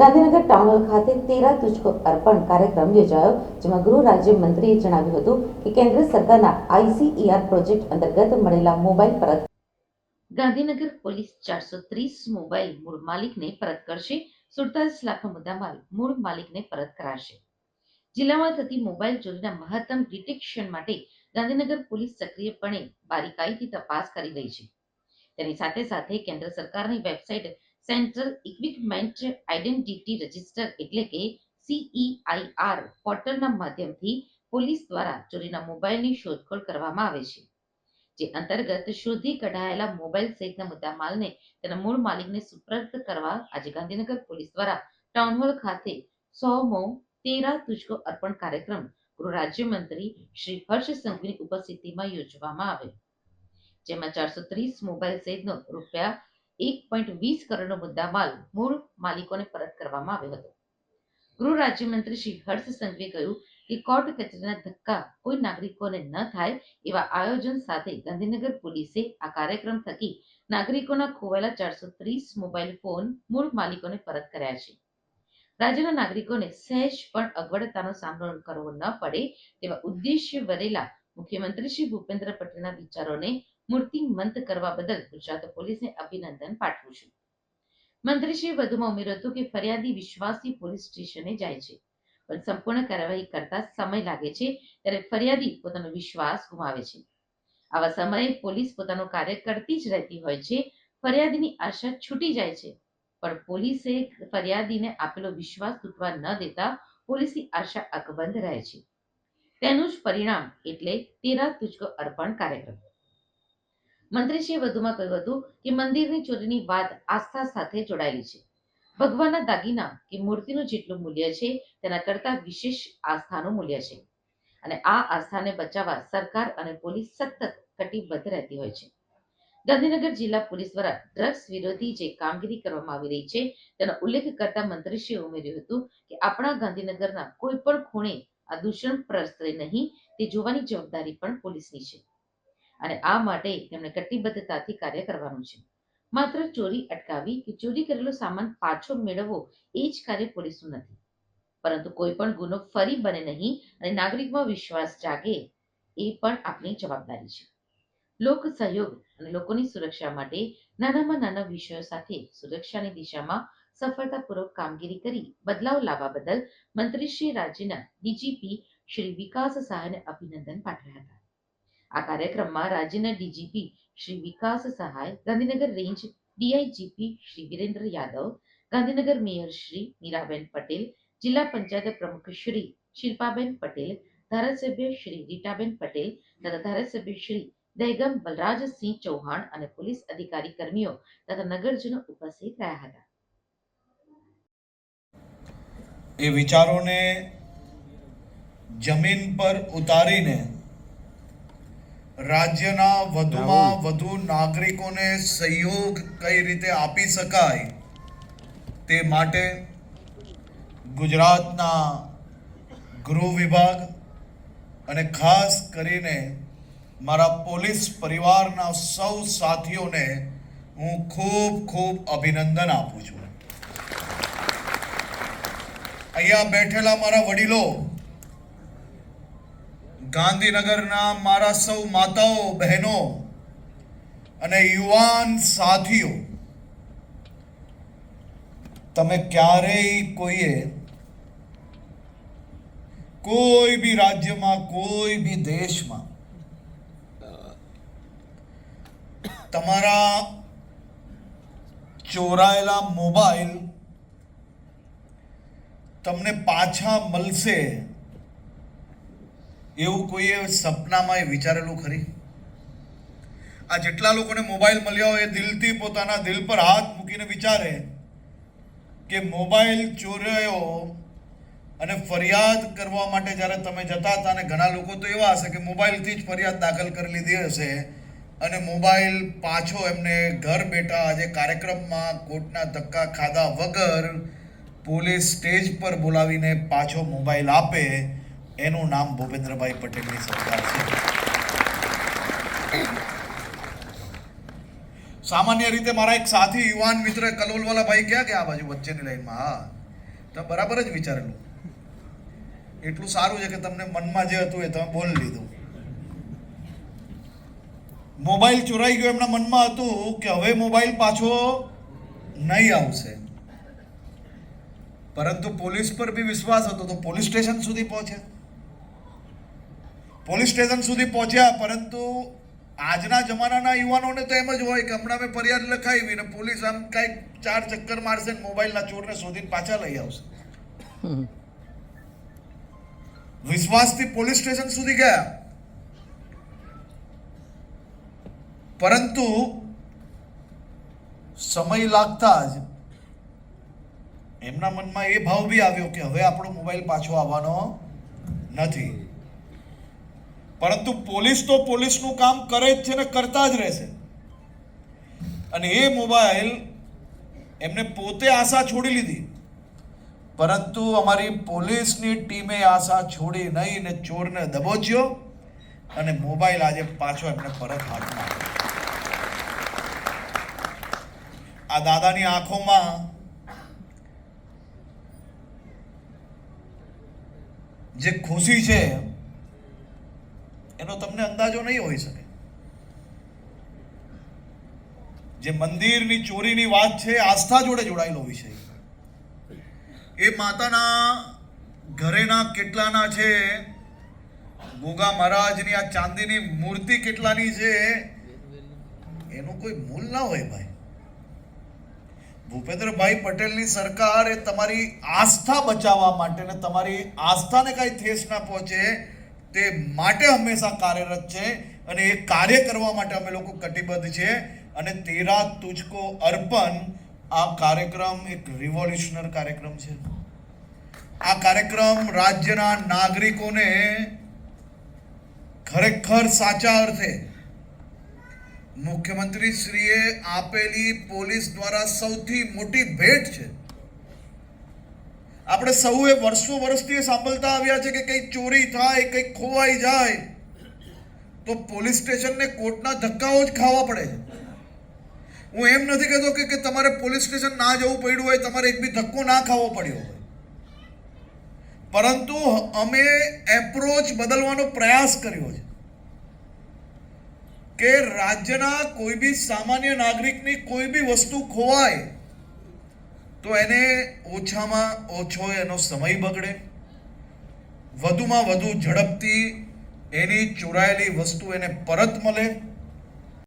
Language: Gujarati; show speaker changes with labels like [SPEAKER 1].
[SPEAKER 1] ગાંધીનગર ટાઉન હોલ ખાતે 13 તુજકો અર્પણ કાર્યક્રમ યોજાયો, જેમાં ગૃહ રાજ્યમંત્રીએ જણાવ્યું હતું કે કેન્દ્ર સરકારના ICER પ્રોજેક્ટ અંતર્ગત મળેલા મોબાઈલ પરત ગાંધીનગર પોલીસ 430 મોબાઈલ મૂળ માલિકને પરત કરશે. 47 લાખનો મુદ્દામાલ મૂળ માલિકને પરત કરાશે. જિલ્લામાં થતી મોબાઈલ ચોરીના મહત્તમ ડિટેક્શન માટે ગાંધીનગર પોલીસ સક્રિયપણે બારીકાઈથી તપાસ કરી રહી છે. તેની સાથે સાથે કેન્દ્ર સરકારની website central equipment identity register એટલે કે CEIR પોર્ટલના માધ્યમથી પોલીસ દ્વારા ચોરીના મોબાઈલની શોધખોળ કરવામાં આવે છે, જે અંતર્ગત શોધી કઢાયેલા મોબાઈલ સહિતના મુદ્દામાલને તેના મૂળ માલિકને સુપરત કરવા આજે ગાંધીનગર પોલીસ દ્વારા ટાઉન હોલ ખાતે 100મો 13 તુજકો અર્પણ કાર્યક્રમ ગૃહ રાજ્યમંત્રી શ્રી હર્ષ સંઘવીની ઉપસ્થિતિમાં યોજવામાં આવ્યો, જેમાં 430 મોબાઈલ સહિતનો રૂપિયા 1.20 કરોડનો મુદ્દામાલ મૂળ માલિકોને પરત કરવામાં આવ્યો હતો. ગૃહ રાજ્યમંત્રી શ્રી હર્ષ સંઘવીએ કહ્યું કે કોર્ટ કચેરીના ધક્કા કોઈ નાગરિકોને ન થાય એવા આયોજન સાથે ગાંધીનગર પોલીસે આ કાર્યક્રમ થકી નાગરિકોના ખોવાયેલા 430 મોબાઈલ ફોન મૂળ માલિકોને પરત કર્યા છે. રાજ્યના નાગરિકોને સહેજ પણ અગવડતાનો સામનો કરવો ન પડે તેવા ઉદ્દેશ્ય વરેલા મુખ્યમંત્રી શ્રી ભૂપેન્દ્ર પટેલના વિચારોને મૂર્તિમંત કરવા બદલ ગુજરાત પોલીસને અભિનંદન પાઠવું છું. મંત્રીશ્રીએ વધુમાં ઉમેર્યું હતું કે ફરિયાદી વિશ્વાસથી પોલીસ સ્ટેશને જાય છે, પણ સંપૂર્ણ કાર્યવાહી કરતા સમય લાગે છે, ત્યારે ફરિયાદી પોતાનો વિશ્વાસ ગુમાવે છે. આવા સમયે પોલીસ પોતાનું કાર્ય કરતી જ રહેતી હોય છે. ફરિયાદીની આશા છૂટી જાય છે, પણ પોલીસે ફરિયાદીને આપેલો વિશ્વાસ તૂટવા ન દેતા પોલીસની આશા અકબંધ રહે છે. તેનું જ પરિણામ એટલે 13 તુજકો અર્પણ કાર્યક્રમ. મંત્રીશ્રીએ વધુમાં કહ્યું હતું કે મંદિરની ચોરીની વાત આસ્થા સાથે જોડાયેલી છે. ભગવાનના દાગીના કે મૂર્તિનું જેટલું મૂલ્ય છે, તેના કરતાં વિશેષ આસ્થાનું મૂલ્ય છે, અને આ આસ્થાને બચાવવા સરકાર અને પોલીસ સતત કટિબદ્ધ રહેતી હોય છે. ગાંધીનગર જિલ્લા પોલીસ દ્વારા ડ્રગ્સ વિરોધી જે કામગીરી કરવામાં આવી રહી છે, તેનો ઉલ્લેખ કરતા મંત્રીશ્રીએ ઉમેર્યું હતું કે આપણા ગાંધીનગરના કોઈ પણ ખૂણે આ દૂષણ પ્રસરે નહીં, તે જોવાની જવાબદારી પણ પોલીસની છે, અને આ માટે તેમણે કટિબદ્ધતાથી કાર્ય કરવાનું છે. માત્ર ચોરી અટકાવવી કે ચોરી કરેલો સામાન પાછો મેળવવો એ જ કાર્ય પોલીસનું નથી, પરંતુ કોઈ પણ ગુનો ફરી બને નહીં અને નાગરિકમાં વિશ્વાસ જાગે એ પણ આપણી જવાબદારી છે. લોક સહયોગ અને લોકોની સુરક્ષા માટે નાનામાં નાના વિષયો સાથે સુરક્ષાની દિશામાં સફળતાપૂર્વક કામગીરી કરી બદલાવ લાવવા બદલ મંત્રીશ્રી રાજ્યના DGP શ્રી વિકાસ સહાયને અભિનંદન પાઠવ્યા હતા. આ કાર્યક્રમમાં રાજ્યના DGP Shri Vikas Sahay, Gandhinagar range DIGP Shri Virendra Yadav, Gandhinagar mayor Shri Miraben Patel, જિલ્લા પંચાયત પ્રમુખ શ્રી શિલ્પાબેન પટેલ, ધારાસભ્ય શ્રી રીટાબેન પટેલ તથા ધારાસભ્ય શ્રી દહેગમ બલરાજસિંહ ચૌહાણ અને પોલીસ અધિકારી કર્મીઓ તથા નગરજનો ઉપસ્થિત રહ્યા હતા.
[SPEAKER 2] એ વિચારોને જમીન પર ઉતારીને રાજ્યના વધુમાં વધુ નાગરિકોને સહયોગ કઈ રીતે આપી શકાય તે માટે ગુજરાતના ગૃહ વિભાગ અને ખાસ કરીને મારા પોલીસ પરિવારના સૌ સાથીઓને હું ખૂબ ખૂબ અભિનંદન આપું છું. અહીંયા બેઠેલા મારા વડીલો, ગાંધીનગરના મારા સૌ માતાઓ, બહેનો અને યુવાન સાથીઓ, તમે ક્યારેય કોઈ બી રાજ્યમાં, કોઈ બી દેશમાં તમારા ચોરાયેલા મોબાઈલ તમને પાછા મળશે એવું કોઈએ સપનામાં વિચારેલું ખરી? આ જેટલા લોકોને મોબાઈલ મળ્યા હોય એ દિલથી પોતાના દિલ પર હાથ મૂકીને વિચારે કે મોબાઈલ ચોરાયો અને ફરિયાદ કરવા માટે જ્યારે તમે જતા હતા, અને ઘણા લોકો તો એવા હશે કે મોબાઈલથી જ ફરિયાદ દાખલ કરી લીધી હશે અને મોબાઈલ પાછો એમને ઘર બેઠા આજે કાર્યક્રમમાં કોર્ટના ધક્કા ખાધા વગર પોલીસ સ્ટેજ પર બોલાવીને પાછો મોબાઈલ આપે, એનું નામ ભૂપેન્દ્રભાઈ પટેલની સરકાર છે. સામાન્ય રીતે મારા એક સાથી યુવાન મિત્ર કલોલવાલા ભાઈ ક્યાં ગયા? આ બાજુ વચ્ચેની લાઈનમાં. હા, તો બરાબર જ વિચારેલું. એટલું સારું છે કે તમને મનમાં જે હતું એ તમે બોલી લીધું. મોબાઈલ ચોરાઈ ગયો એમના મનમાં હતું કે હવે મોબાઈલ પાછો નહીં આવશે, પરંતુ પોલીસ પર બી વિશ્વાસ હતો તો પોલીસ સ્ટેશન સુધી પહોંચ્યા. પોલીસ સ્ટેશન સુધી પહોંચ્યા, પરંતુ આજના જમાનાના યુવાનોને તો એમ જ હોય કે હમણાં મેં ફરિયાદ લખાવી ને પોલીસ આમ કાંઈક 4 ચક્કર મારશે ને મોબાઈલના ચોરને શોધીને પાછા લઈ આવશે. વિશ્વાસથી પોલીસ સ્ટેશન સુધી ગયા, પરંતુ સમય લાગતા જ એમના મનમાં એ ભાવ બી આવ્યો કે હવે આપણો મોબાઈલ પાછો આવવાનો નથી. પરંતુ પોલીસ તો પોલીસનું કામ કરે જ છે ને કરતા જ રહેશે. અને એ મોબાઈલ એમને પોતે આશા છોડી લીધી, પરંતુ અમારી પોલીસની ટીમે આશા છોડી નહીં ને ચોરને દબોચ્યો અને મોબાઈલ આજે પાછો એમને પરત હાથમાં આવ્યો. આ દાદાની આંખોમાં જે ખુશી છે એનો તમને અંદાજો નહીં હોઈ શકે. જે મંદિરની ચોરીની વાત છે, આસ્થા જોડે જોડાયેલો વિષય. એ માતાના ઘરેના કેટલાના છે, ગોગા મહારાજની આ ચાંદીની મૂર્તિ કેટલાની છે, એનું કોઈ મૂલ ના હોય ભાઈ. ભૂપેન્દ્રભાઈ પટેલની સરકાર એ તમારી આસ્થા બચાવવા માટે ને તમારી આસ્થાને કાંઈ ઠેસ ના પહોંચે તે માટે હંમેશા કાર્યરત છે, અને એ કાર્ય કરવા માટે અમે લોકો કટિબદ્ધ છે. અને તેરા તુજકો અર્પણ આ કાર્યક્રમ એક રિવોલ્યુશનર કાર્યક્રમ છે. આ કાર્યક્રમ રાજ્યના નાગરિકોને ખરેખર સાચા અર્થે મુખ્યમંત્રી શ્રીએ આપેલી પોલીસ દ્વારા સૌથી મોટી ભેટ છે. આપણે સૌએ વર્ષોથી સાંભળતા આવ્યા છે કે કંઈક ચોરી થાય, કંઈક ખોવાઈ જાય તો પોલીસ સ્ટેશનને કોર્ટના ધક્કાઓ જ ખાવા પડે છે. હું એમ નથી કહેતો કે તમારે પોલીસ સ્ટેશન ના જવું પડ્યું હોય, તમારે એક બી ધક્કો ના ખાવો પડ્યો હોય, પરંતુ અમે એપ્રોચ બદલવાનો પ્રયાસ કર્યો છે કે રાજ્યના કોઈ બી સામાન્ય નાગરિકની કોઈ બી વસ્તુ ખોવાય તો એને ઓછામાં ઓછો એનો સમય બગડે, વધુમાં વધુ ઝડપથી એની ચોરાયેલી વસ્તુ એને પરત મળે,